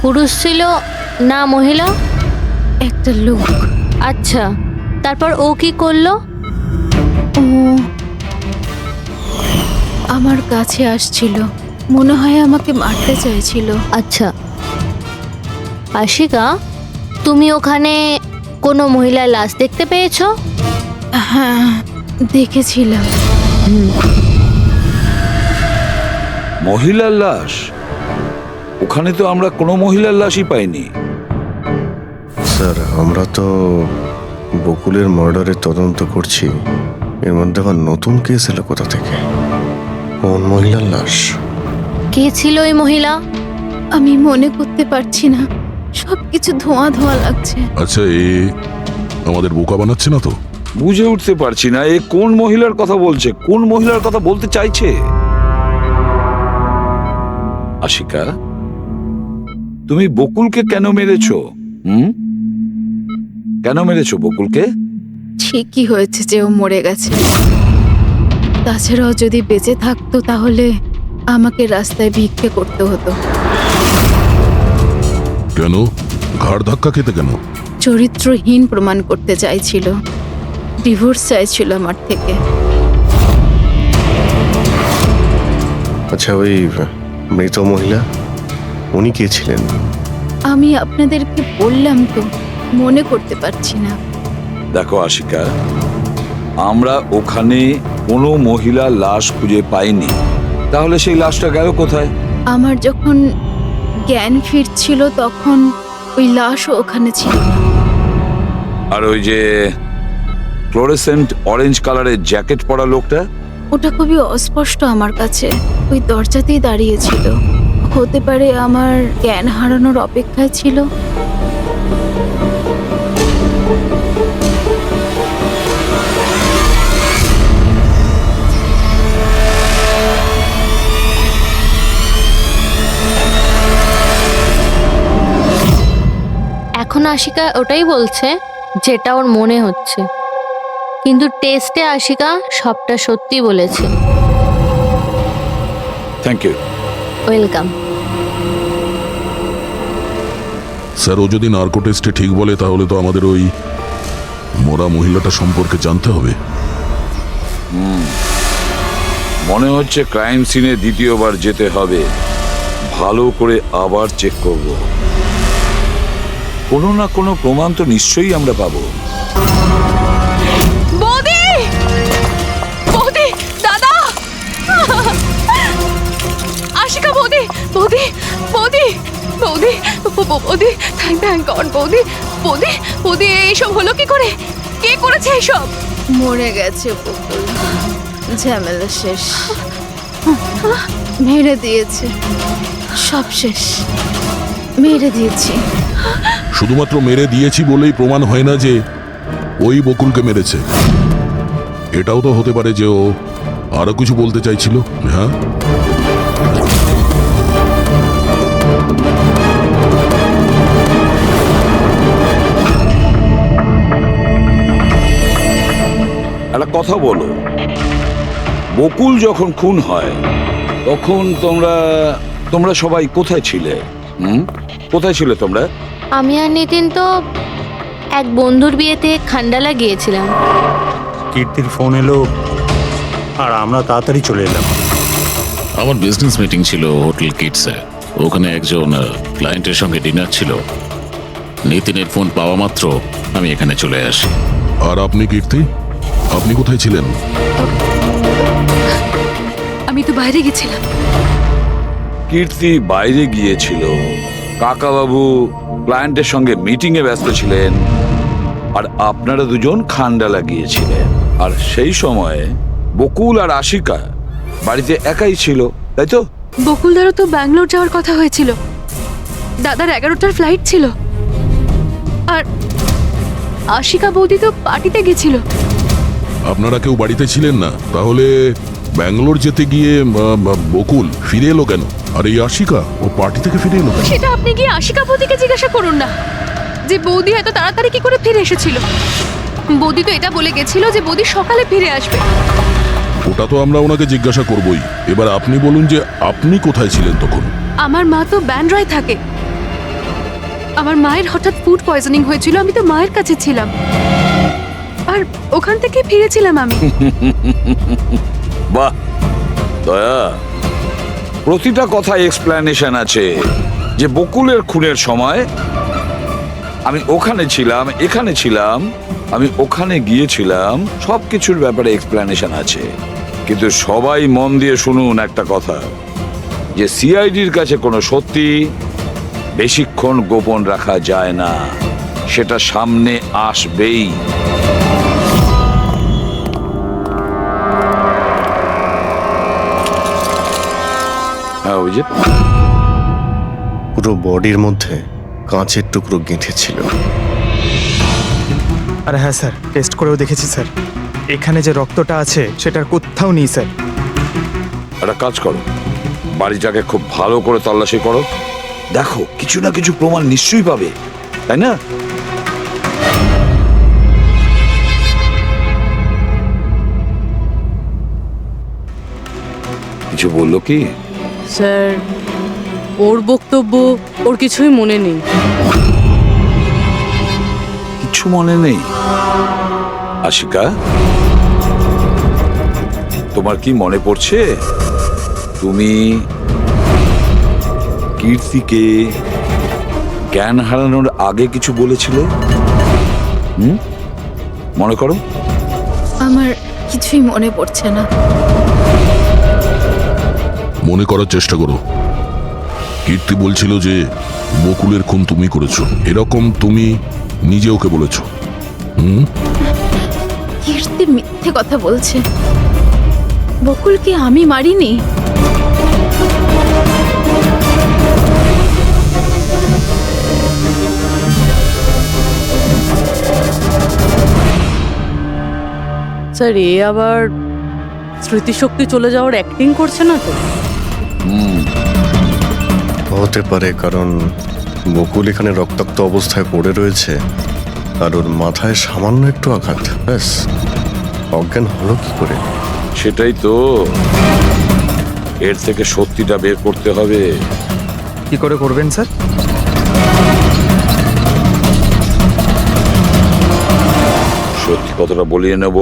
পুরুষ ছিল না মহিলা? একটা লোক। আচ্ছা, তারপর ও কি করলো? ও আমার কাছে আসছিল, মনে হয় আমাকে মারতে চাইছিল। আচ্ছা আশিকা, তুমি ওখানে কোনো মহিলার লাশ দেখতে পেয়েছো? হ্যাঁ, দেখেছিলাম। মহিলার লাশ? ওখানে তো আমরা কোনো মহিলার লাশই পাইনি। স্যার, আমরা তো বকুলের মার্ডারের তদন্ত করছি। এর মধ্যে আবার নতুন কেস এলো কোথা থেকে? কোন মহিলার লাশ? কে ছিল ওই মহিলা? আমি মনে করতে পারছি না, সবকিছু ধোঁয়া ধোঁয়া লাগছে। আচ্ছা, এ আমাদের বোকা বানাচ্ছে না তো? বুঝে উঠতে পারছি না এ কোন মহিলার কথা বলছে, কোন মহিলার কথা বলতে চাইছে। আশিকা, তুমি বকুলকে কেন মেরেছো? কেন মেরেছো বকুলকে? ঠিকই হয়েছে যে ও মরে গেছে। তাছাড়াও যদি বেঁচে থাকতো তাহলে আমাকে রাস্তায় ভিক্ষে করতে হতো। কেন? ঘাড় ধাক্কা খেতে কেন? চরিত্রহীন প্রমাণ করতে চাইছিল, ডিভোর্স চাইছিল আমার থেকে। আচ্ছা, ওই মৃত মহিলা, উনি কে ছিলেন? আমি আপনাদেরকে বললাম তো, মনে করতে পারছি না। দেখো আশিকা, আমরা ওখানে কোনো মহিলার লাশ খুঁজে পাইনি। তাহলে সেই লাশটা গেল কোথায়? আমার যখন জ্ঞান ফিরছিল তখন ওই লাশও ওখানে ছিল না। আর ওই যে ফ্লোরেসেন্ট অরেঞ্জ কালারের জ্যাকেট পরা লোকটা? ওটা খুবই অস্পষ্ট আমার কাছে, ওই দরজাতেই দাঁড়িয়েছিল। হতে পারে আমার জ্ঞান হারানোর অপেক্ষায় ছিল। এখন আশিকা ওটাই বলছে যেটা ওর মনে হচ্ছে, কিন্তু টেস্টে আশিকা সবটা সত্যি বলেছে। Thank you. ওয়েলকাম। স্যার, ও যদি নার্কো টেস্টে ঠিক বলে তাহলে তো আমাদের ওই মরা মহিলাটা সম্পর্কে জানতে হবে। মনে হচ্ছে ক্রাইম সিনে দ্বিতীয়বার যেতে হবে, ভালো করে আবার চেক করব। কোনো না কোনো প্রমাণ তো নিশ্চয়ই আমরা পাবো। বৌদি! বৌদি! দাদা! আশিকা বৌদি! বৌদি! বৌদি! বৌদি! বৌদি! থ্যাংক গড বৌদি! বৌদি! বৌদি, এইসব হলো কি করে? কে করেছে এইসব? মরে গেছে বকুল, ঝামেলা শেষ। মেরে দিয়েছে, সব শেষ, মেরে দিয়েছি। শুধুমাত্র মেরে দিয়েছি বলেই প্রমাণ হয় না যে ওই বকুলকে মেরেছে। এটাও তো হতে পারে যে ও আরো কিছু বলতে চাইছিল। হ্যাঁ, একটা কথা বলো, বকুল যখন খুন হয় তখন তোমরা সবাই কোথায় ছিলে? কোথায় ছিলে তোমরা? আমি আর নিতিন তো এক বন্ধুর বিয়েতে খান্ডালা গিয়েছিলাম। কীর্তির ফোন এলো আর আমরা তাড়াতাড়ি চলে এলাম। আমার বিজনেস মিটিং ছিল হোটেল কিটসে। ওখানে একজন ক্লায়েন্টের সঙ্গে ডিনার ছিল। নিতিনের ফোন পাওয়া মাত্র আমি এখানে চলে আসি। আর আপনি কীর্তি, আপনি কোথায় ছিলেন? আমি তো বাইরে গেছিলাম। কীর্তি বাইরে গিয়েছিল, কাকাবাবু ক্লায়েন্টের সঙ্গে মিটিং এ ব্যস্ত ছিলেন, আর আপনারা দুজন খান্ডালা গিয়েছিলেন। আর সেই সময়ে বকুল আর আশিকা বাড়িতে একাই ছিল, তাই তো? বকুলদারও তো ব্যাঙ্গালোর যাওয়ার কথা হয়েছিল, দাদার 11টার ফ্লাইট ছিল। আর আশিকা বৌদি তো পার্টিতে গেছিল। আপনারা কেউ বাড়িতে ছিলেন না? তাহলে ব্যাঙ্গালোর যেতে গিয়ে বকুল ফিরে এলো কেন? আর এই আশিকা, ও পার্টি থেকে ফিরে এলো কেন? সেটা আপনি কি আশিকা বৌদিকে জিজ্ঞাসা করুন না, যে বৌদি এত তাড়াতাড়ি কি করে ফিরে এসেছিল। বৌদি তো এটা বলে গেছিল যে বৌদি সকালে ফিরে আসবে। ওটা তো আমরা ওনাকে জিজ্ঞাসা করবই। এবার আপনি বলুন যে আপনি কোথায় ছিলেন তখন? আমার মা তো ব্যান্ড্রায় থাকে, আমার মায়ের হঠাৎ ফুড পয়জনিং হয়েছিল, আমি তো মায়ের কাছে ছিলাম আর ওখান থেকে ফিরেছিলাম আমি। বাহ দয়া, প্রতিটা কথা এক্সপ্লেনেশন আছে। যে বকুলের খুনের সময় আমি ওখানে ছিলাম, এখানে ছিলাম, আমি ওখানে গিয়েছিলাম, সবকিছুর ব্যাপারে এক্সপ্লেনেশন আছে। কিন্তু সবাই মন দিয়ে শুনুন একটা কথা, যে সিআইডির কাছে কোনো সত্যি বেশিক্ষণ গোপন রাখা যায় না, সেটা সামনে আসবেই। হ্যাঁ, ওই যে পুরো বডির মধ্যে কাঁচের টুকরো গেঁথে ছিল। আরে হ্যাঁ স্যার, টেস্ট করেও দেখেছি স্যার, এখানে যে রক্তটা আছে সেটার কোথাও নেই স্যার। একটা কাজ করো, বাড়িটাকে খুব ভালো করে তল্লাশি করো, দেখো কিছু না কিছু প্রমাণ নিশ্চয়ই পাবে, তাই না? কিছু বললো কি? স্যার, ওর বক্তব্য ওর কিছুই মনে নেই। কিছু মনে নেই? আশিকা, তোমার কি মনে পড়ছে তুমি কীর্তিকে জ্ঞান হারানোর আগে কিছু বলেছিলে? মনে করো। আমার কিছুই মনে পড়ছে না। মনে করার চেষ্টা করো। কীর্তি বলছিল যে বকুলের খুন তুমি করেছো, এরকম তুমি নিজে ওকে বলেছো। কীর্তি মিথ্যে কথা বলছে। বকুলকে আমি মারিনি। স্যার, এ আবার স্মৃতিশক্তি চলে যাওয়ার অ্যাক্টিং করছে না তো? হতে পারে, কারণ বকুল এখানে রক্তাক্ত অবস্থায় পড়ে রয়েছে আর ওর মাথায় সামান্য একটু আঘাত, ব্যাস অজ্ঞান হলো কি করে? সেটাই তো, এর থেকে সত্যিটা বের করতে হবে। কি করে করবেন স্যার? সত্যি কথাটা বলিয়ে নেব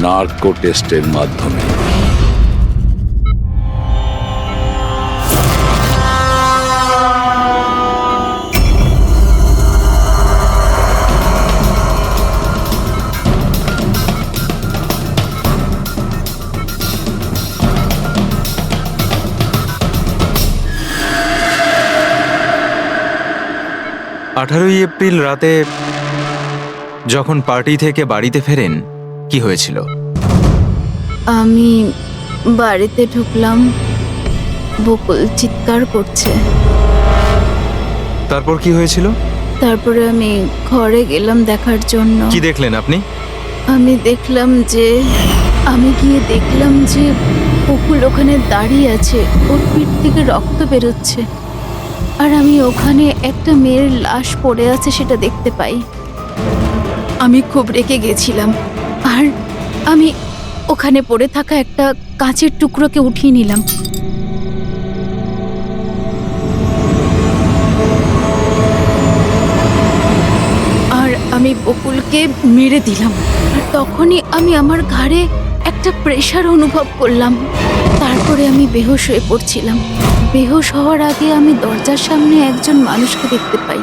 নার্কো টেস্টের মাধ্যমে। আঠারোই এপ্রিল রাতে যখন পার্টি থেকে বাড়িতে ফেরেন, কি হয়েছিল? আমি বাড়িতে ঢুকলাম, বকুল চিৎকার করছে। তারপর কি হয়েছিল? তারপরে আমি ঘরে গেলাম দেখার জন্য। কি দেখলেন আপনি? আমি গিয়ে দেখলাম যে বকুল ওখানে দাঁড়িয়ে আছে, ওর পিঠ থেকে রক্ত বেরোচ্ছে, আর আমি ওখানে একটা মেয়ের লাশ পড়ে আছে সেটা দেখতে পাই। আমি খুব রেগে গেছিলাম, আর আমি ওখানে পড়ে থাকা একটা কাঁচের টুকরোকে উঠিয়ে নিলাম। আর আমি বকুলকে মেরে দিলাম। আর তখনই আমি আমার ঘাড়ে একটা প্রেশার অনুভব করলাম। তারপরে আমি বেহুশ হয়ে পড়ছিলাম। বেহুশ হওয়ার আগে আমি দরজার সামনে একজন মানুষকে দেখতে পাই।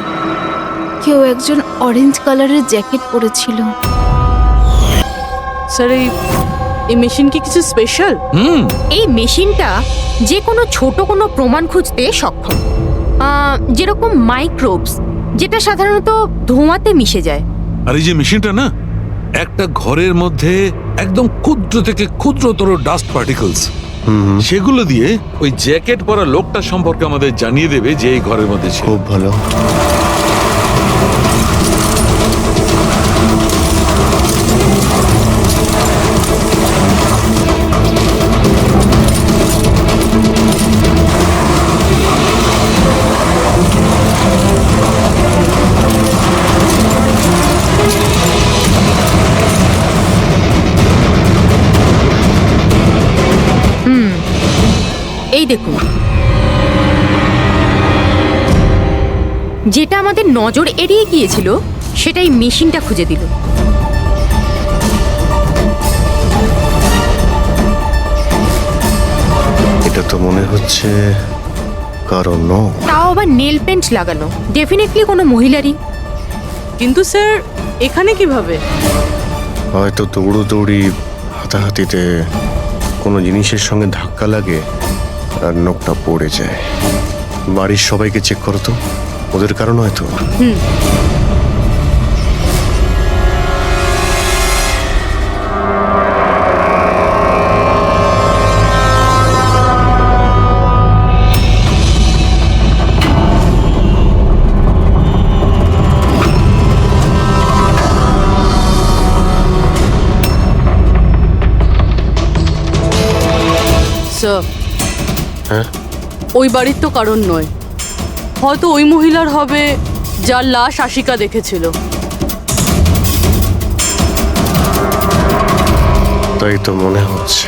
কেউ একজন অরেঞ্জ কালারের জ্যাকেট পরেছিল। স্যার, এই মেশিন কি কিছু স্পেশাল? এই মেশিনটা যে কোনো ছোট কোনো প্রমাণ খুঁজতে সক্ষম, যেরকম মাইক্রোবস, যেটা সাধারণত ধোঁয়াতে মিশে যায়। আর এই যে মেশিনটা না, একটা ঘরের মধ্যে একদম ক্ষুদ্র থেকে ক্ষুদ্রতর ডাস্ট পার্টিকলস, সেগুলো দিয়ে ওই জ্যাকেট পরা লোকটা সম্পর্কে আমাদের জানিয়ে দেবে যে এই ঘরের মধ্যে ছিল। খুব ভালো। এই দেখুন, যেটা আমাদের নজর এড়িয়ে গিয়েছিল সেটাই মেশিনটা খুঁজে দিল। এটা তো মনে হচ্ছে কারণ তাও আবার নেল পেন্ট লাগানো, ডেফিনেটলি কোনো মহিলারই। কিন্তু স্যার এখানে কিভাবে? হয়তো দৌড়োদৌড়ি হাতাহাতিতে কোনো জিনিসের সঙ্গে ধাক্কা লাগে আর নখটা পড়ে যায়। বাড়ির সবাইকে চেক করো তো, ওদের কারণ হয়তো। স্যার হ্যাঁ, ওই বাড়ির তো কারণ নয়, হয়তো ওই মহিলার হবে যার লাশ আশিকা দেখেছিল। তাই তো মনে হচ্ছে।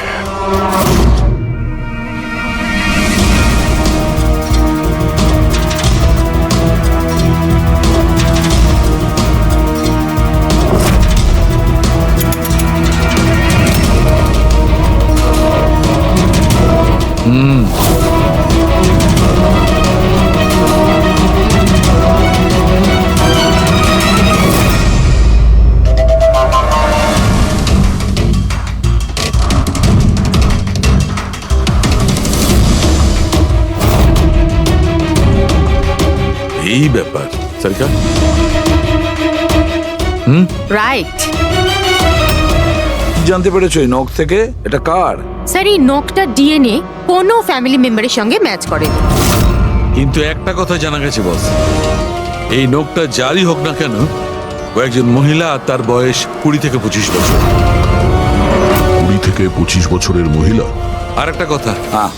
এই ব্যাপার সরকার। রাইট। জানতে পেরেছো এই নখ থেকে এটা কার? স্যার এই নখটা ডিএনএ কোনো ফ্যামিলি মেম্বারের সঙ্গে ম্যাচ করে। কিন্তু একটা কথা জানা গেছে বস, এই নখটা যারই হোক না কেন ও একজন মহিলা, আর তার বয়স 20 থেকে 25 বছর। 20 থেকে 25 বছরের মহিলা? আর একটা কথা, হ্যাঁ,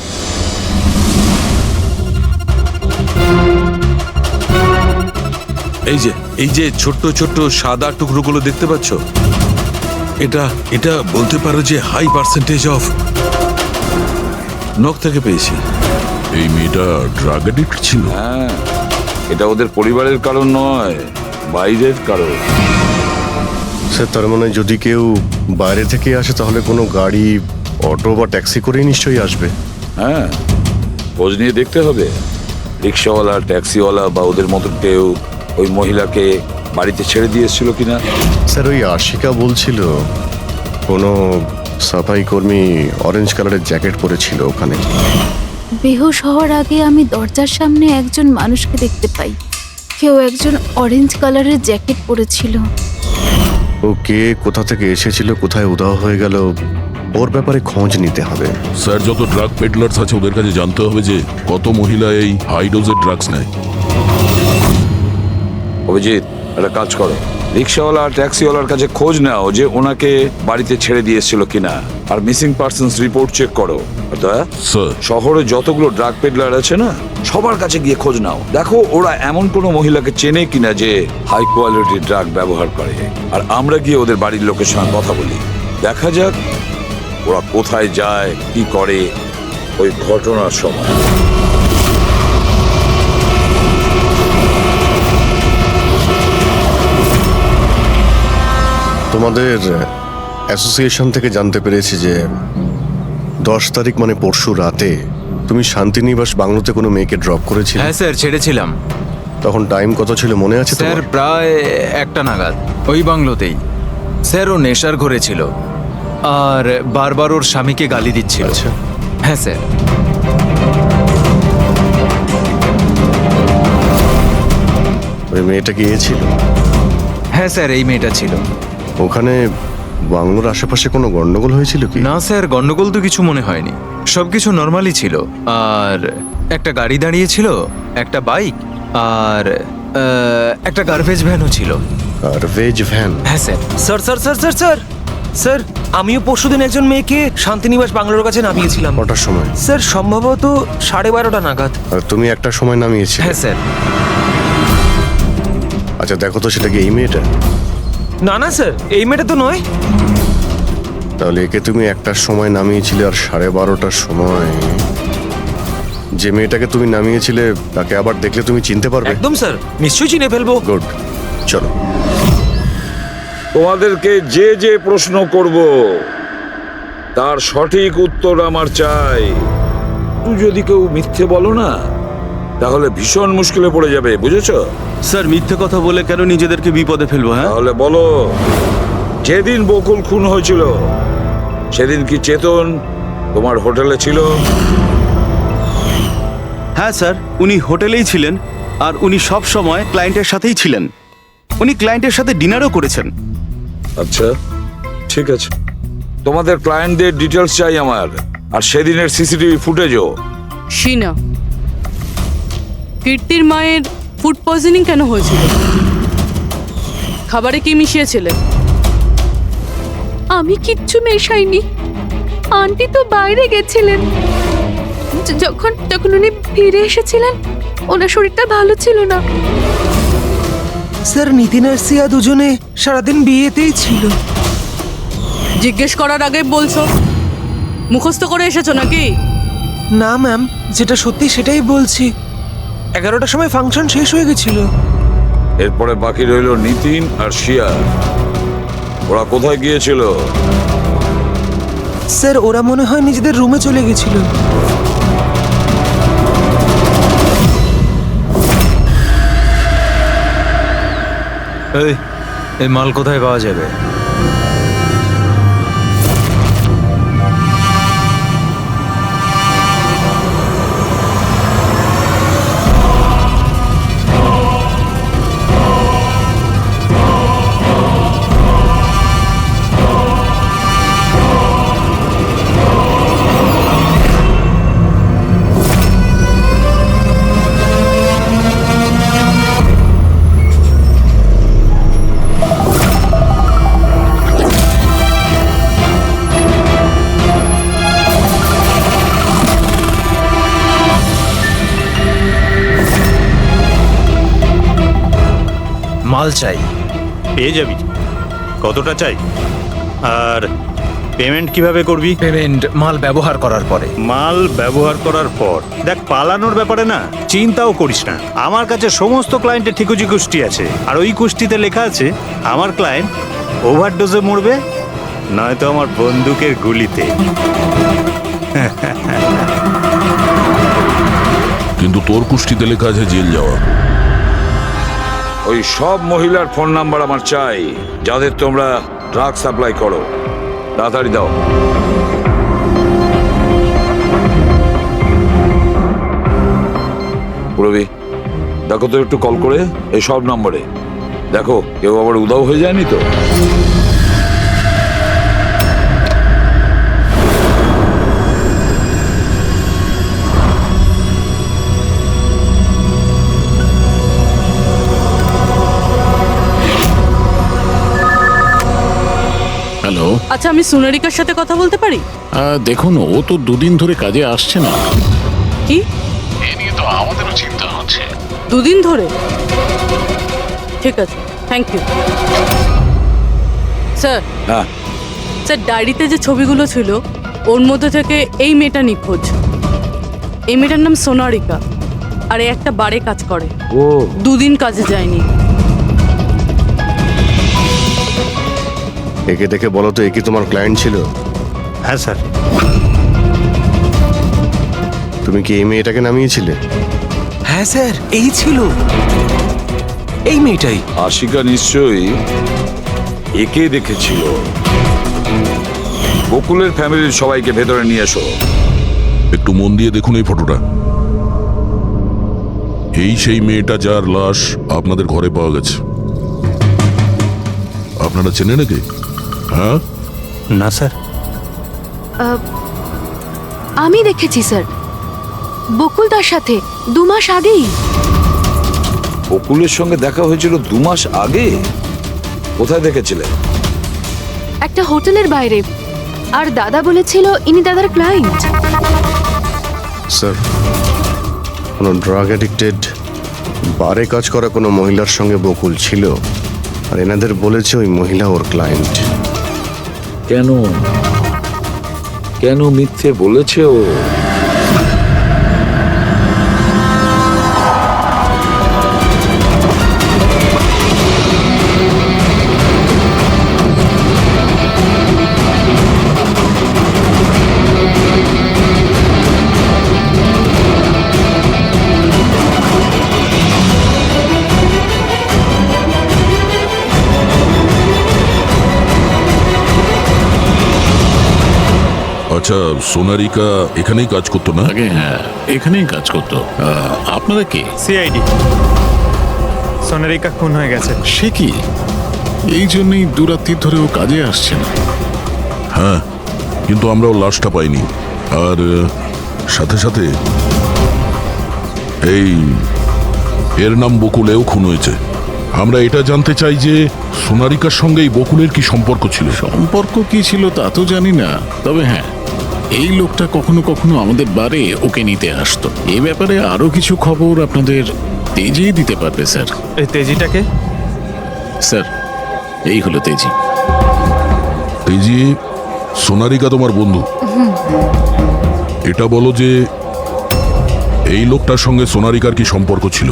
এই যে ছোট্ট ছোট্ট সাদা টুকরোগুলো দেখতে পাচ্ছ, এটা বলতে পারো যে হাই পার্সেন্টেজ অফ নখ থেকে পেয়েছি। এই মেয়েটা ড্রাগ অ্যাডিক্ট ছিল? হ্যাঁ, এটা ওদের পরিবারের কারণ নয়, বাইরের কারণ। স্যার তার মানে যদি কেউ বাইরে থেকে আসে তাহলে কোনো গাড়ি, অটো বা ট্যাক্সি করেই নিশ্চয়ই আসবে। হ্যাঁ, খোঁজ নিয়ে দেখতে হবে রিক্সাওয়ালা, ট্যাক্সিওয়ালা বা ওদের মতো কেউ ওই মহিলাকে বাড়িতে ছেড়ে দিয়ে এসেছিল কিনা। স্যার ওই আশিকা বলছিল কোনো সাফাই কর্মী অরেঞ্জ কালারের জ্যাকেট পরেছিল ওখানে। বেহুশ হওয়ার আগে আমি দরজার সামনে একজন মানুষকে দেখতে পাই, কেউ একজন অরেঞ্জ কালারের জ্যাকেট পরেছিল। ও কে, কোথা থেকে এসেছিল, কোথায় উধাও হয়ে গেল, ওর ব্যাপারে খোঁজ নিতে হবে। স্যার যত ড্রাগ পেডলার্স আছে ওদের কাছে জানতে হবে যে কত মহিলা এই হাই ডোজের ড্রাগস নেয়। অভিজিৎ, একটা কাজ করো, রিক্সাওয়ালা আর ট্যাক্সিওয়ালার কাছে খোঁজ নাও যে ওনাকে বাড়িতে ছেড়ে দিয়ে এসেছিল কিনা, আর মিসিং পার্সনস রিপোর্ট চেক করো। স্যার শহরে যতগুলো ড্রাগ পেডলার আছে না, সবার কাছে গিয়ে খোঁজ নাও, দেখো ওরা এমন কোনো মহিলাকে চেনে কিনা যে হাই কোয়ালিটির ড্রাগ ব্যবহার করে। আর আমরা গিয়ে ওদের বাড়ির লোকের সঙ্গে কথা বলি, দেখা যাক ওরা কোথায় যায়, কি করে ওই ঘটনার সময়। তোমাদের অ্যাসোসিয়েশন থেকে জানতে পেরেছি যে 10 তারিখ মানে পরশু রাতে তুমি শান্তিনিবাস বাংলোতে কোনো মেয়েকে ড্রপ করেছিলে। হ্যাঁ স্যার, ছেড়েছিলাম। তখন টাইম কত ছিল মনে আছে স্যার তোমার? প্রায় 1টা নাগাদ, ওই বাংলোতেই। স্যার ও নেশার ঘরে ছিল আর বারবার ওর স্বামীকে গালি দিচ্ছিল। আচ্ছা, হ্যাঁ স্যার। ওই মেয়েটা কি এ ছিল? হ্যাঁ স্যার, এই মেয়েটা ছিল। ওখানে বাংলোর আশেপাশে কোনো গন্ডগোল হয়েছিল কি? না স্যার, গন্ডগোল তো কিছু মনে হয়নি, সবকিছু নর্মালি ছিল। আর একটা গাড়ি দাঁড়িয়ে ছিল, একটা বাইক, আর একটা গার্বেজ ভ্যানও ছিল। Garbage van? হ্যাঁ sir. Sir sir sir sir sir sir আমিও পরশুদিন একজন মেয়েকে শান্তিনিবাস বাংলোর কাছে নামিয়েছিলাম। কটার সময়? স্যার সম্ভবত 12:30 নাগাদ। আর তুমি একটা সময় নামিয়েছিলে? হ্যাঁ স্যার। আচ্ছা দেখো তো সেটা কি এই মেয়েটা? না না স্যার, এই মেয়েটা তো নয়। তাহলে একে তুমি 1টার সময় নামিয়েছিলে আর 12:30টার সময় যে মেয়েটাকে তুমি নামিয়েছিলে তাকে আবার দেখলে তুমি চিনতে পারবে? একদম স্যার, নিশ্চয়ই চিনে ফেলবো। গুড, চলো। তোমাদেরকে যে যে প্রশ্ন করব তার সঠিক উত্তর আমার চাই। তুই যদি কেউ মিথ্যে বলো না তাহলে ভীষণ মুশকিলে পড়ে যাবে, বুঝেছো? স্যার মিথ্যে কথা বলে কেন নিজেদেরকে বিপদে ফেলবো? হ্যাঁ, তাহলে বলো, যেদিন বকুল খুন হয়েছিল সেদিন কি চেতন তোমার হোটেলে ছিল? হ্যাঁ স্যার, উনি হোটেলেই ছিলেন আর উনি সব সময় ক্লায়েন্টের সাথেই ছিলেন। উনি ক্লায়েন্টের সাথে ডিনারও করেছেন। আচ্ছা, ঠিক আছে। তোমাদের ক্লায়েন্টদের ডিটেলস চাই আমার, আর সেদিনের সিসিটিভি ফুটেজও। শিনা, কীর্তির মায়ের ফুড পয়জনিং কেন হয়েছিল? খাবারে কি মিশিয়েছিলে? আমি কিচ্ছু মেশাইনি। আন্টি তো বাইরে গেছিলেন। যখন যখন উনি ফিরে এসেছিলেন ওনার শরীরটা ভালো ছিল না। স্যার নিতিন আর সিয়া দুজনে সারাদিন বিয়েতেই ছিল। জিজ্ঞেস করার আগে বলছো, মুখস্থ করে এসেছো নাকি? না ম্যাম, যেটা সত্যি সেটাই বলছি। 11টার সময় ফাংশন শেষ হয়ে গেছিল। এরপরে বাকি রইল নিতিন আর শিয়া। ওরা কোথায় গিয়েছিল? স্যার ওরা মনে হয় নিজেদের রুমে চলে গেছিল। এই মাল কোথায় পাওয়া যাবে? মাল চাই, পেয়ে যাবি। কতটা চাই আর পেমেন্ট কিভাবে করবি? পেমেন্ট মাল ব্যবহার করার পরে। মাল ব্যবহার করার পর দেখ, পালানোর ব্যাপারে না চিন্তাও করিস না। আমার কাছে সমস্ত ক্লায়েন্টের ঠিকুজি কুষ্টি আছে, আর ওই কুষ্টিতে লেখা আছে আমার ক্লায়েন্ট ওভারডোজে মরবে, নয়তো আমার বন্দুকের গুলিতে। কিন্তু তোর কুষ্টিতে লেখা আছে জেল যাওয়া। ওই সব মহিলার ফোন নাম্বার আমার চাই যাদের তোমরা ড্রাগ সাপ্লাই করো। তাড়াতাড়ি দাও। পুরবি, দেখো তো একটু কল করে এই সব নম্বরে। দেখো কেউ আবার উধাও হয়ে যায়নি তো। হ্যালো, আচ্ছা, আমি সোনারিকার সাথে কথা বলতে পারি? দেখুন, ও তো দুদিন ধরে কাজে আসছে না। কি? এ নিয়ে তো আমাদেরও চিন্তা হচ্ছে। দুদিন ধরে? ঠিক আছে, থ্যাংক ইউ স্যার। হ্যাঁ স্যার, ডায়েরিতে যে ছবিগুলো ছিল ওর মধ্যে থেকে এই মেয়েটা নিখোঁজ। এই মেয়েটার নাম সোনারিকা, আর এ একটা বারে কাজ করে। ও, দুদিন কাজে যায়নি। একে দেখে বলো তো, এ কি তোমার ক্লায়েন্ট ছিল? হ্যাঁ স্যার। তুমি কি এই মেয়েটাকে নামিয়েছিলে? হ্যাঁ স্যার, এই ছিল, এই মেয়েটাই। আশিকা নিশ্চয়ই একে দেখেছিল। বকুলের ফ্যামিলির সবাইকে ভেতরে নিয়ে এসো। একটু মন দিয়ে দেখুন এই ফটোটা। এই সেই মেয়েটা যার লাশ আপনাদের ঘরে পাওয়া গেছে। আপনারা চেনেন নাকি? হ্যাঁ না স্যার। আমি দেখেছি স্যার, বকুল তার সাথে 2 মাস আগেই। বকুলের সঙ্গে দেখা হয়েছিল 2 মাস আগে? কোথায় দেখেছিলেন? একটা হোটেলের বাইরে। আর দাদা বলেছিল ইনি দাদার ক্লায়েন্ট। স্যার, কোনো ড্রাগ অ্যাডিক্টেড বারে কাজ করা কোনো মহিলার সঙ্গে বকুল ছিল, আর এনাদের বলেছে ওই মহিলা ওর ক্লায়েন্ট। কেন কেন মিথ্যে বলেছে ও? আচ্ছা, সোনারিকা এখানেই কাজ করতো না? আগে হ্যাঁ, এখানেই কাজ করতো। আপনারা কি? সিআইডি। সোনারিকা খুন হয়ে গেছে। সে কি? এই জন্যই দুরাত্রির ধরে ও কাজে আসছে না। হ্যাঁ, কিন্তু আমরাও লাশটা পাইনি। আর সাথে সাথে এই এর নাম বকুলেও খুন হয়েছে। আমরা এটা জানতে চাই যে সোনারিকার সঙ্গে এই বকুলের কি সম্পর্ক ছিল? সম্পর্ক কি ছিল তা তো জানি না, তবে হ্যাঁ, এই লোকটা কখনো কখনো আমাদের বারে ওকে নিতে আসতো। এই ব্যাপারে আরো কিছু খবর আপনাদের তেজি দিতে পারবে স্যার। এই তেজিটাকে? স্যার, এই হলো তেজি। তেজি, সোনারিকা তোমার বন্ধু। এটা বলো যে এই লোকটার সঙ্গে সোনারিকার কি সম্পর্ক ছিল?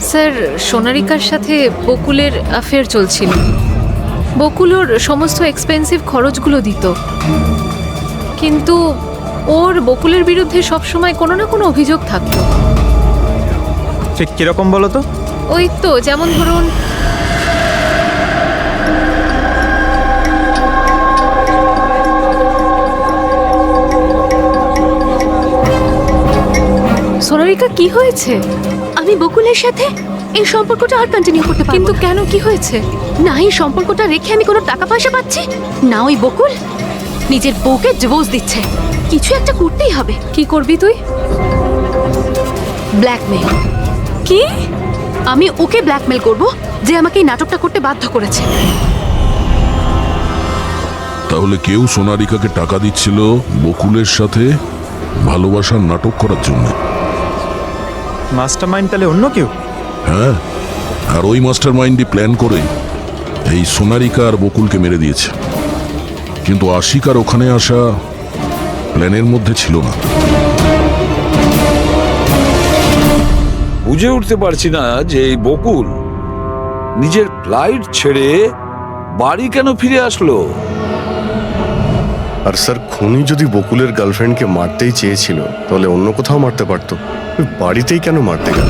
স্যার, সোনারিকার সাথে বকুলের অ্যাফেয়ার চলছিল। বকুল ওর সমস্ত এক্সপেন্সিভ খরচগুলো দিত, কিন্তু ওর বকুলের বিরুদ্ধে সবসময় কোনো না কোনো অভিযোগ থাকতো। ঠিক কিরকম বলো তো? ওই তো, যেমন ধরুন সোনারিকা, কি হয়েছে? আমি বকুলের সাথে এই সম্পর্কটা আর কন্টিনিউ করতে পারবো কিন্তু না। কেন, কি হয়েছে? না এই সম্পর্কটা রেখে আমি কোনো টাকা পয়সা পাচ্ছি না, ওই বকুল নিজের বউকে ডিভোর্স দিচ্ছে। কিছু একটা করতেই হবে। কি করবি তুই? ব্ল্যাকমেল। কি? আমি ওকে ব্ল্যাকমেল করব যে আমাকে এই নাটকটা করতে বাধ্য করেছে। তাহলে কেউ সোনারিকাকে টাকা দিচ্ছিল বকুলের সাথে ভালোবাসার নাটক করার জন্য? মাস্টারমাইন্ড তাহলে অন্য কেউ? হ্যাঁ, আর ওই মাস্টার মাইন্ডই প্ল্যান করে এই সোনারিকা আর বকুলকে মেরে দিয়েছে। কিন্তু আশিকার ওখানে আসা প্ল্যানের মধ্যে ছিল না। বুঝে উঠতে পারছি না যে এই বকুল নিজের ফ্লাইট ছেড়ে বাড়ি কেন ফিরে আসলো। আর স্যার, খুনি যদি বকুলের গার্লফ্রেন্ডকে মারতেই চেয়েছিল তাহলে অন্য কোথাও মারতে পারতো, ওই বাড়িতেই কেন মারতে গেল?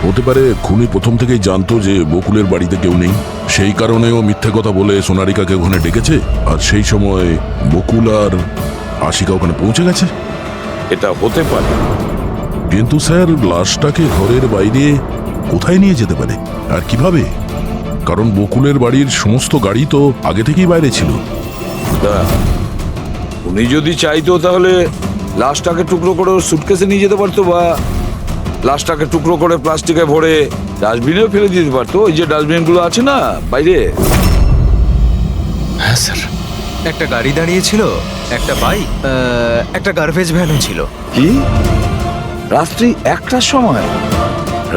হতে পারে খুনি প্রথম থেকেই জানতো যে বকুলের বাড়িতে কেউ নেই, সেই কারণে ও মিথ্যে কথা বলে সোনারিকাকে ওখানে ডেকেছে, আর সেই সময় বকুল আর আশিকা ওখানে পৌঁছে গেছে। এটা হতে পারে, কিন্তু স্যার, লাশটাকে ঘরের বাইরে কোথায় নিয়ে যেতে পারে আর কিভাবে? কারণ বকুলের বাড়ির সমস্ত গাড়ি তো আগে থেকেই বাইরে ছিল। উনি যদি চাইতো তাহলে লাশটাকে টুকরো করে সুটকেসে নিয়ে যেতে পারতো, বা লাশটাকে টুকরো করে প্লাস্টিকে ভরে ডাস্টবিনেও ফেলে দিতে পারতো। ওই যে ডাস্টবিনগুলো আছে না বাইরে। হ্যাঁ স্যার, একটা গাড়ি দাঁড়িয়ে ছিল, একটা বাইক, একটা গার্বেজ ভ্যানও ছিল। কি রাত্রি 1টার সময়?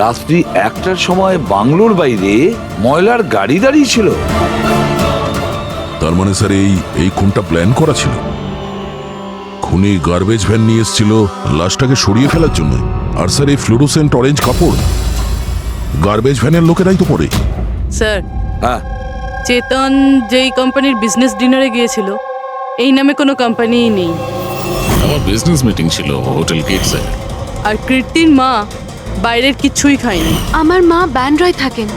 রাত্রি 1টার সময় বাংলোর বাইরে ময়লার গাড়ি দাঁড়িয়ে ছিল? তার মানে স্যার এই খুনটা প্ল্যান করা ছিল। খুনি গার্বেজ ভ্যান নিয়ে এসেছিল লাশটাকে সরিয়ে ফেলার জন্য। আর স্যার, এই ফ্লুরোসেন্ট অরেঞ্জ কাপড় গার্বেজ ভ্যানের লোকেরাই তো পরে। স্যার, হ্যাঁ, চেতন যেই কোম্পানির বিজনেস ডিনারে গিয়েছিল, এই নামে কোনো কোম্পানিই নেই। আমার বিজনেস মিটিং ছিল হোটেল কিডসে। আর কীর্তির মা বাইরের কিচ্ছুই খায়নি। আমার মা ব্যান্ড্রয় থাকেন।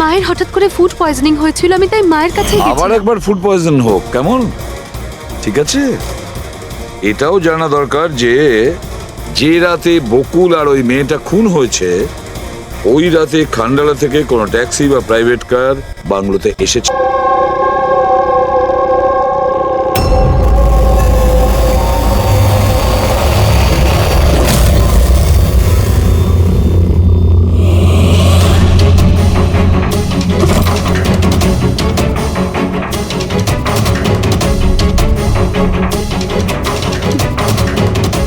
মায়ের হঠাৎ করে ফুড পয়জনিং হয়েছিল, আমি তাই মায়ের কাছে আবার একবার ফুড পয়জন হোক কেমন? ঠিক আছে, এটাও জানা দরকার যে যে রাতে বকুল আর ওই মেয়েটা খুন হয়েছে, ওই রাতে খান্ডালা থেকে কোনো ট্যাক্সি বা প্রাইভেট কার বাংলোতে এসেছে।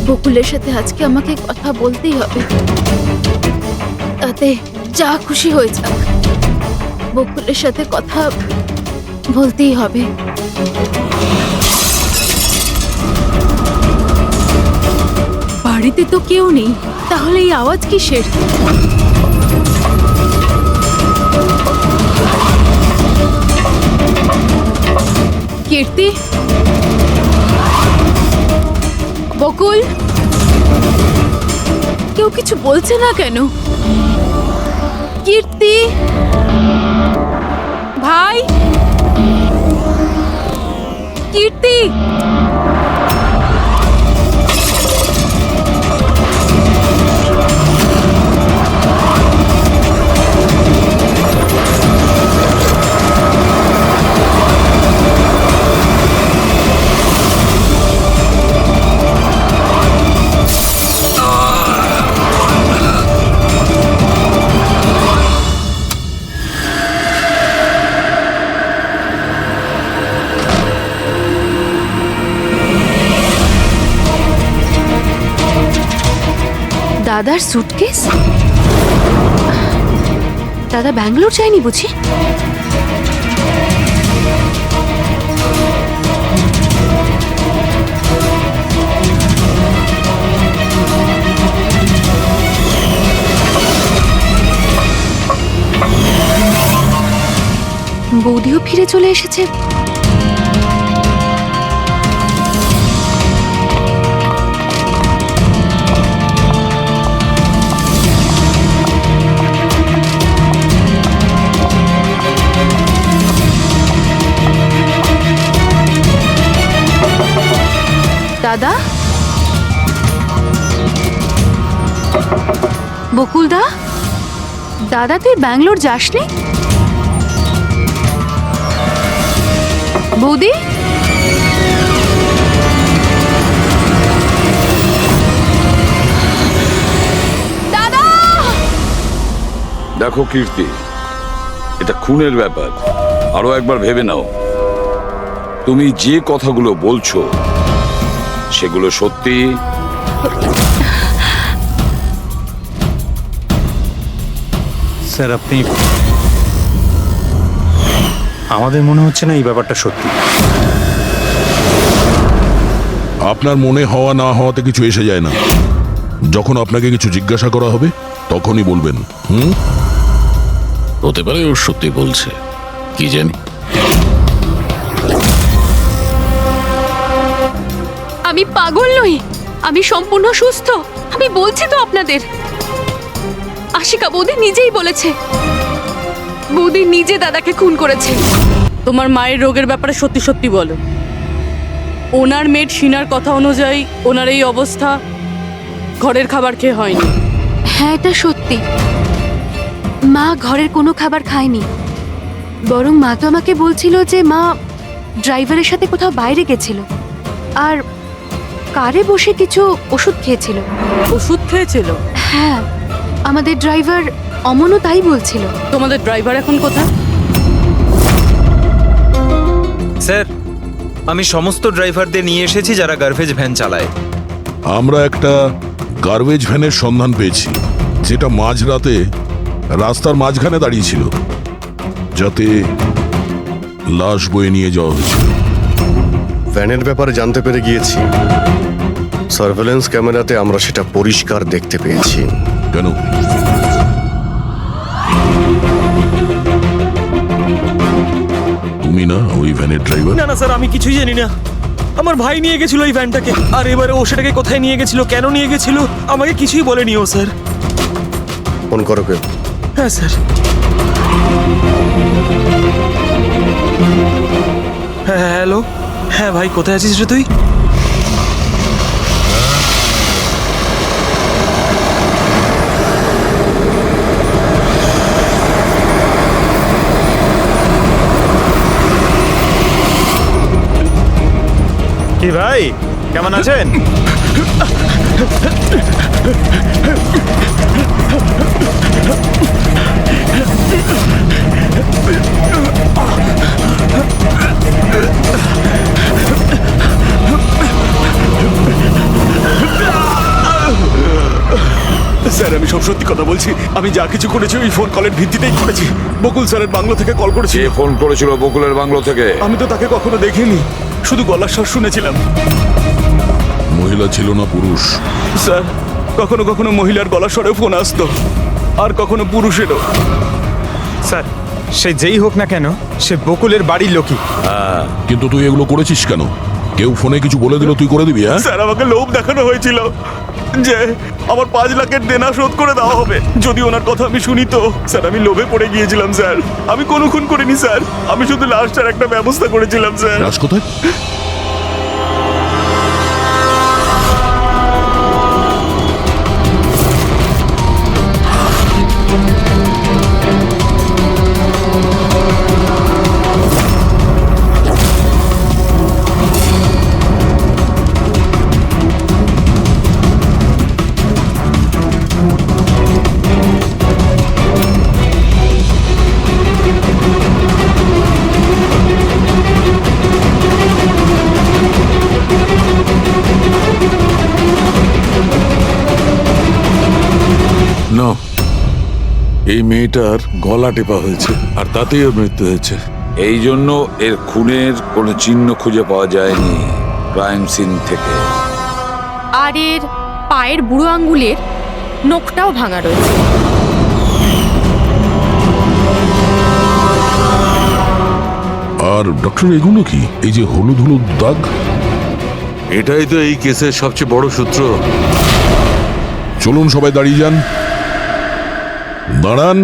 বকুলের সাথে আজকে আমাকে কথা বলতেই হবে, তাতে যা খুশি হয়ে যাক। বকুলের সাথে কথা বলতেই হবে। বাড়িতে তো কেউ নেই, তাহলে এই আওয়াজ কিসের? কীর্তি, বকুল, কেউ কিছু বলছে না কেন? কীর্তি ভাই, কীর্তি! দাদার সুটকেস? দাদা ব্যাঙ্গালোর যায়নি বুঝি? বৌদিও ফিরে চলে এসেছে। দাদা, বকুলদা, দাদা তুই ব্যাঙ্গালোর যাসনি? বৌদি, দাদা! দেখো কীর্তি, এটা খুনের ব্যাপার। আরো একবার ভেবে নাও, তুমি যে কথাগুলো বলছো সেগুলো সত্যি? স্যার আপনি, আমাদের মনে হচ্ছে না এই ব্যাপারটা সত্যি। আপনার মনে হওয়া না হওয়াতে কিছু এসে যায় না। যখন আপনাকে কিছু জিজ্ঞাসা করা হবে তখনই বলবেন। হতে পারে ও সত্যি বলছে, কি জানি। আমি পাগল নই, আমি সম্পূর্ণ সুস্থ। আমি বলছি তো আপনাদের, আশিকা বৌদি নিজেই বলেছে, বৌদি নিজে দাদাকে খুন করেছে। তোমার মায়ের রোগের ব্যাপারে সত্যি সত্যি বলো। ওনার মেয়ের শিনার কথা অনুযায়ী ওনার এই অবস্থা ঘরের খাবার খেয়ে হয়নি। হ্যাঁ এটা সত্যি। মা ঘরের কোনো খাবার খায়নি, বরং মা তো আমাকে বলছিল যে মা ড্রাইভারের সাথে কোথাও বাইরে গেছিল আর কারে বসে কিছু ওষুধ খেয়েছিল। ওষুধ খেয়েছিল? হ্যাঁ, আমাদের ড্রাইভার অমনও তাই বলছিল। তোমাদের ড্রাইভার এখন কোথায়? স্যার, আমি সমস্ত ড্রাইভারদের নিয়ে এসেছি যারা গার্বেজ ভ্যান চালায়। আমরা একটা গার্বেজ ভ্যানের সন্ধান পেয়েছি, যেটা মাঝরাতে রাস্তার মাঝখানে দাঁড়িয়েছিল, যাতে লাশ বয়ে নিয়ে যাওয়া হয়েছিল। ভ্যানের ব্যাপারে জানতে পেরে গিয়েছি। সার্ভেলেন্স ক্যামেরাতে আমরা সেটা পরিষ্কার দেখতে পেয়েছি। কেন? তুমি না ওই ভ্যানের ড্রাইভার? না না স্যার, আমি কিছুই জানি না। আমার ভাই নিয়ে গেছিল ওই ভ্যানটাকে, আর এবারে ও সেটাকে কোথায় নিয়ে গেছিল, কেন নিয়ে গেছিল, আমাকে কিছুই বলেনি ও স্যার। ফোন করো কেউ? হ্যাঁ স্যার। হ্যাঁ হ্যালো, হ্যাঁ ভাই কোথায় আছিস রে তুই? কি ভাই, কেমন আছেন? স্যার আমি সব সত্যি কথা বলছি। আমি যা কিছু করেছি ওই ফোন কলের ভিত্তিতেই করেছি। বকুল স্যারের বাংলো থেকে কল করেছি। কে ফোন করেছিল বকুলের বাংলো থেকে? আমি তো তাকে কখনো দেখিনি, শুধু গলার স্বর শুনেছিলাম। মহিলা ছিল না পুরুষ? স্যার কখনো কখনো মহিলার গলার স্বরেও ফোন আসতো, আর কখনো পুরুষেরও। স্যার সে যেই হোক না কেন, সে বকুলের বাড়ির লোকই। কিন্তু তুই এগুলো করেছিস কেন? কেউ ফোনে কিছু বলে দিল তুই করে দিবি? হ্যাঁ স্যার আমাকে লোভ দেখানো হয়েছিল। যে আমার 5 লাখের দেনা শোধ করে দেওয়া হবে। যদি ওনার কথা আমি শুনি তো স্যার, আমি লোভে পড়ে গিয়েছিলাম স্যার। আমি কোনো খুন করিনি স্যার, আমি শুধু লাশটার একটা ব্যবস্থা করেছিলাম স্যার। লাশ কোথায়? না, এই মেয়েটার গলা টেপা হয়েছে আর তাতেই ওর মৃত্যু হয়েছে। এই জন্য এর খুনের কোনো চিহ্ন খুঁজে পাওয়া যায়নি ক্রাইম সিন থেকে। আর এর পায়ের বুড়ো আঙ্গুলের নখটাও ভাঙা রয়েছে। আর ডক্টর এগুলো কি? এই যে হলুদ হলুদ দাগ, এটাই তো এই কেসের সবচেয়ে বড় সূত্র। চলুন সবাই দাঁড়িয়ে যান। দাঁড়ান।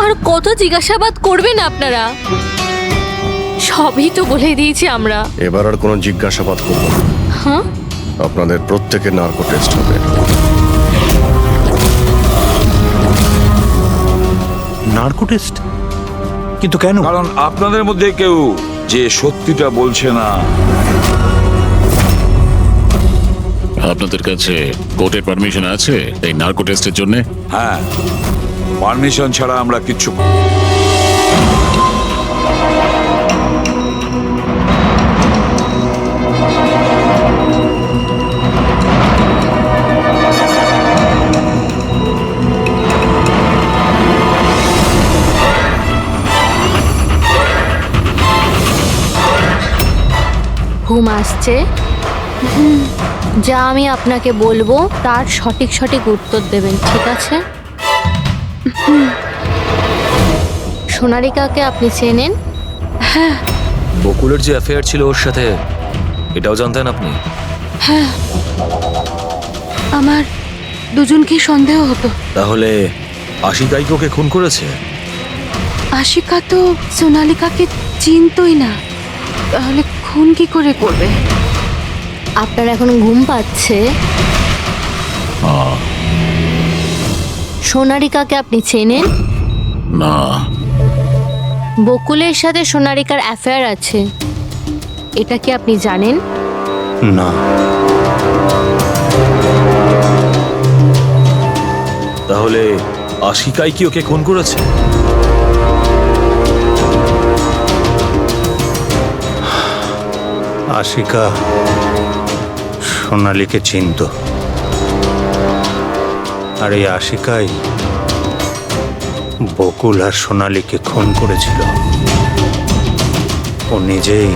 আর কত জিজ্ঞাসাবাদ করবেন আপনারা? সবই তো বলে দিয়েছি আমরা। এবার আর কোনো জিজ্ঞাসাবাদ করব না। হ্যাঁ, আপনাদের প্রত্যেকের নার্কো টেস্ট হবে। Narco test? কিন্তু কেন? কারণ আপনাদের মধ্যে কেউ যে সত্যিটা বলছে না। আপনাদের কাছে কোর্টের পারমিশন আছে এই নার্কো টেস্টের জন্য? হ্যাঁ, পারমিশন ছাড়া আমরা কিচ্ছু ঘুম আসছে? যা আমি আপনাকে বলবো তার সঠিক সঠিক উত্তর দেবেন, ঠিক আছে? সোনারিকাকে আপনি চেনেন? হ্যাঁ। বকুলের যে অ্যাফেয়ার ছিল ওর সাথে, এটাও জানতেন আপনি? হ্যাঁ, আমার দুজনকেই সন্দেহ হতো। তাহলে আশিকাই ওকে খুন করেছে? আশিকা তো সোনালিকাকে চিনতই না, তাহলে খুন কি করে করবে? আপনার এখন ঘুম পাচ্ছে? সোনারিকাকে আপনি চেনেন? না। বকুলের সাথে সোনারিকার অ্যাফেয়ার আছে, এটা কি আপনি জানেন? না। তাহলে আশিকাই কি ওকে খুন করেছে? আশিকা সোনালীকে চিনত, আর এই আশিকাই বকুল আর সোনালীকে খুন করেছিল। ও নিজেই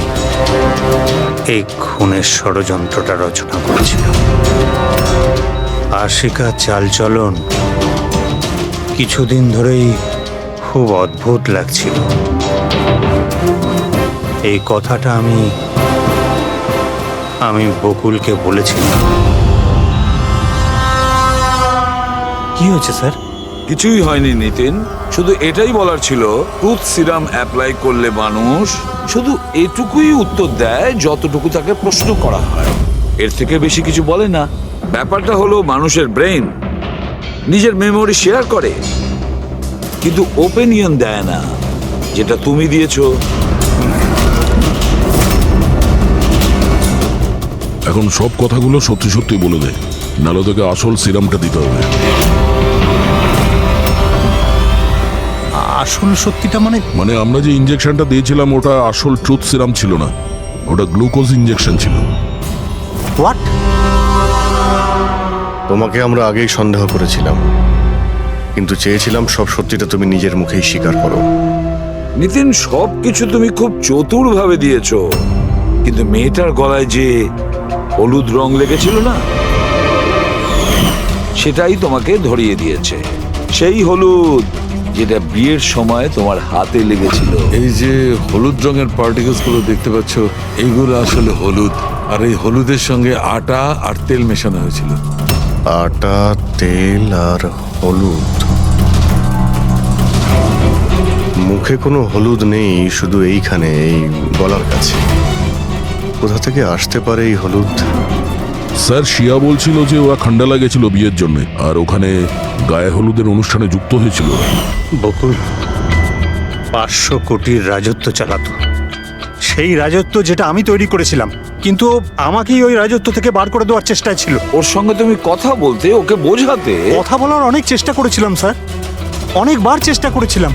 এই খুনের ষড়যন্ত্রটা রচনা করেছিল। আশিকা চালচলন কিছুদিন ধরেই খুব অদ্ভুত লাগছিল। এই কথাটা আমি বকুলকে বলেছিলাম। কি হয়েছে স্যার? কিছুই হয়নি নিতিন, শুধু এটাই বলার ছিল টুথ সিরাম অ্যাপ্লাই করলে মানুষ শুধু এটুকুই উত্তর দেয় যতটুকু তাকে প্রশ্ন করা হয়, এর থেকে বেশি কিছু বলে না। ব্যাপারটা হলো মানুষের ব্রেন নিজের মেমোরি শেয়ার করে, কিন্তু ওপিনিয়ন দেয় না, যেটা তুমি দিয়েছো। এখন সব কথাগুলো সত্যি সত্যি বলে দে, নাহলে তোকে আসল সিরামটা দিতে হবে। আসল সত্যিটা মানে আমরা যে ইনজেকশনটা দিয়েছিলাম ওটা আসল ট্রুথ সিরাম ছিল না, ওটা গ্লুকোজ ইনজেকশন ছিল। হোয়াট? তোমাকে আমরা আগেই সন্দেহ করেছিলাম, কিন্তু চেয়েছিলাম সব সত্যিটা তুমি নিজের মুখেই স্বীকার করো। নিতিন, সবকিছু তুমি খুব চতুর ভাবে দিয়েছো, কিন্তু মেয়েটার গলায় যে হলুদ রং লেগেছিল না, সেটাই তোমাকে ধরিয়ে দিয়েছে। সেই হলুদ যেটা বিয়ের সময় তোমার হাতে লেগেছিল। এই যে হলুদ রঙের পার্টিকেলস গুলো দেখতে পাচ্ছ, এইগুলো আসলে হলুদ, আর এই হলুদের সঙ্গে আটা আর তেল মেশানো হয়েছিল। আটা, তেল আর হলুদ। মুখে কোনো হলুদ নেই, শুধু এইখানে, এই গলার কাছে। কোথা থেকে আসতে পারে এই হলুদ? স্যার শিয়া বলছিল যে ওরা খান্ডালা গেছিল বিয়ের জন্য, আর ওখানে গায়ে হলুদের অনুষ্ঠানে যুক্ত হয়েছিল। বকুল 500 কোটির রাজত্ব চালাতো, সেই রাজত্ব যেটা আমি তৈরি করেছিলাম, কিন্তু আমাকেই ওই রাজত্ব থেকে বার করে দেওয়ার চেষ্টায় ছিল। ওর সঙ্গে তুমি কথা বলতে, ওকে বোঝাতে। কথা বলার অনেক চেষ্টা করেছিলাম স্যার, অনেকবার চেষ্টা করেছিলাম,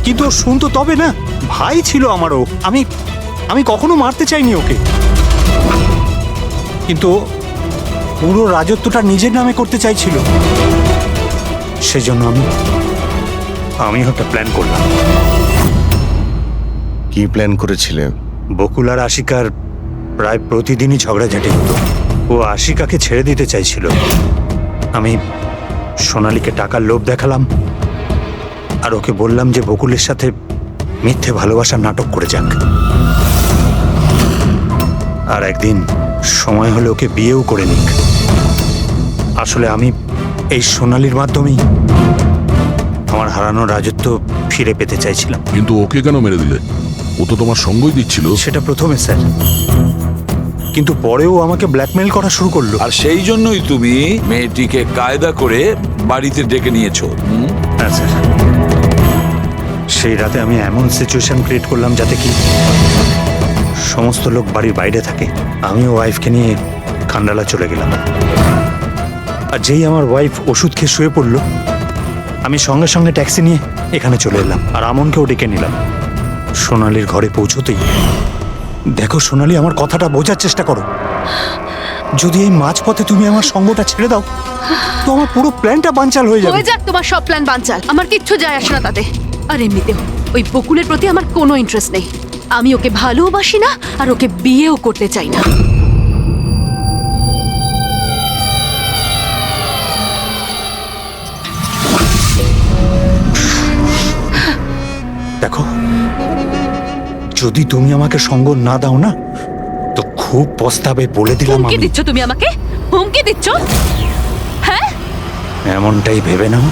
কিন্তু ও শুনতো তবে না। ভাই ছিল আমারও, আমি কখনো মারতে চাইনি ওকে, কিন্তু পুরো রাজত্বটা নিজের নামে করতে চাইছিল। সেজন্য আমি একটা প্ল্যান করলাম। কি প্ল্যান করেছিলে? বকুল আর আশিকার প্রায় প্রতিদিনই ঝগড়াঝাটি হতো। ও আশিকাকে ছেড়ে দিতে চাইছিল। আমি সোনালীকে টাকার লোভ দেখালাম, আর ওকে বললাম যে বকুলের সাথে মিথ্যে ভালোবাসার নাটক করে যাক। আর একদিন সময় হলে ওকে বিয়েও করে নিক। আসলে আমি এই সোনালীর মাধ্যমেই আমার হারানো রাজত্ব ফিরে পেতে চাইছিলাম। কিন্তু ওকে কেন মেরে দিলে? ও তো তোমার সঙ্গই দিচ্ছিল। সেটা প্রথমে স্যার, কিন্তু পরেও আমাকে ব্ল্যাকমেল করা শুরু করলো। আর সেই জন্যই তুমি মেয়েটিকে কায়দা করে বাড়িতে ডেকে নিয়েছো। হ্যাঁ স্যার, সেই রাতে আমি এমন সিচুয়েশন ক্রিয়েট করলাম যাতে কি সমস্ত লোক বাড়ির বাইরে থাকে। আমি ও ওয়াইফকে নিয়ে খান্ডালা চলে গেলাম, আর যেই আমার ওয়াইফ ওষুধ খেয়ে শুয়ে পড়লো, আমি সঙ্গে সঙ্গে ট্যাক্সি নিয়ে এখানে চলে এলাম, আর আমনকেও ডেকে নিলাম। সোনালীর ঘরে পৌঁছতেই, দেখো সোনালী, আমার কথাটা বোঝার চেষ্টা করো। যদি এই মাঝপথে তুমি আমার সঙ্গটা ছেড়ে দাও, তো আমার পুরো প্ল্যানটা বানচাল হয়ে যাবে। হয়ে যাক তোমার সব প্ল্যান বানচাল, আমার কিচ্ছু যায় আসে না তাতে। আর এমনিতেও ওই বকুলের প্রতি আমার কোনো ইন্টারেস্ট নেই। আমি ওকে ভালোবাসি না, আর ওকে বিয়েও করতে চাই না। দেখো, যদি তুমি আমাকে সঙ্গ না দাও না, তো খুব পস্তাবে, বলে দিলাম। হুমকি আমি দিচ্ছ তুমি আমাকে? হুমকি দিচ্ছ? হ্যাঁ, এমনটাই ভেবে নাও।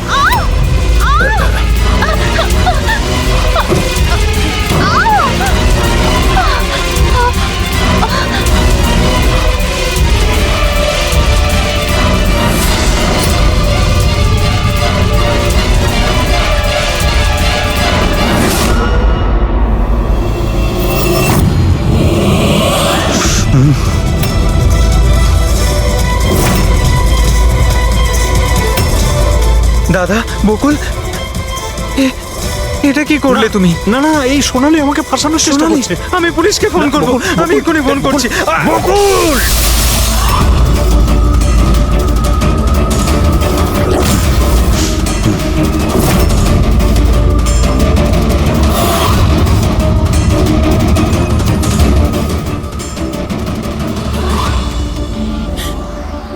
দাদা, বকুল, এটা কি করলে তুমি? না না, এই সোনালী আমাকে ফাঁসানোর চেষ্টা করছে। আমি পুলিশকে ফোন করব, আমি এক্ষুনি ফোন করছি। বকুল!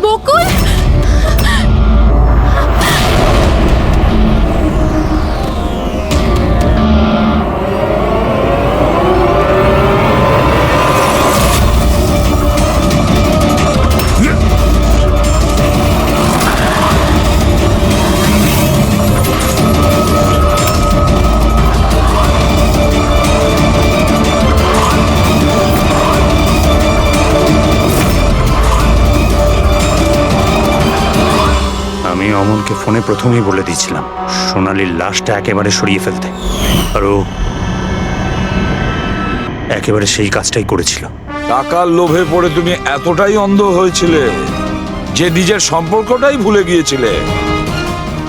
বকুল! আমি অমনকে ফোনে প্রথমেই বলে দিয়েছিলাম সোনালীর লাশটা একেবারে সরিয়ে ফেলতে, আর ও একেবারে সেই কাজটাই করেছিল। টাকার লোভে পড়ে তুমি এতটাই অন্ধ হয়েছিলে যে নিজের সম্পর্কটাই ভুলে গিয়েছিলে।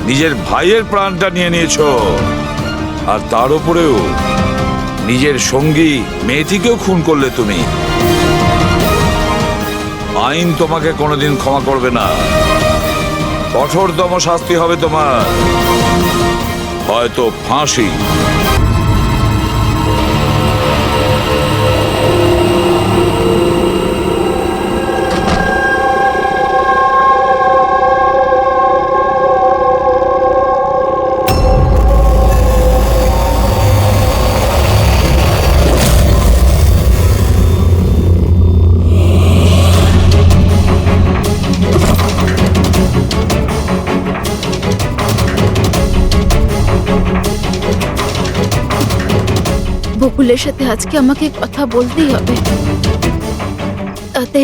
নিজের ভাইয়ের প্রাণটা নিয়ে নিয়েছো, আর তার উপরেও নিজের সঙ্গী মেয়েটিকেও খুন করলে তুমি। আইন তোমাকে কোনোদিন ক্ষমা করবে না। কঠোরতম শাস্তি হবে তোমার, হয়তো ফাঁসি। বকুলের সাথে আজকে আমাকে কথা বলতেই হবে। তাতে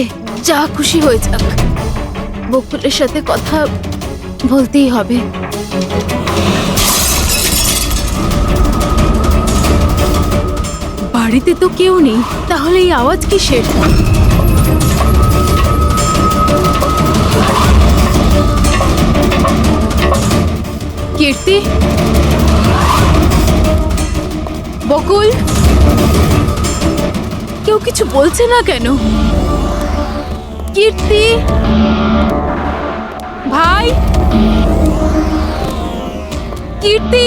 যা খুশি হয়ে যাক, বকুলের সাথে কথা বলতেই হবে। বাড়িতে তো কেউ নেই, তাহলে এই আওয়াজ কিসের? কীর্তি, বকুল, কেউ কিছু বলছে না কেন? কীর্তি ভাই, কীর্তি।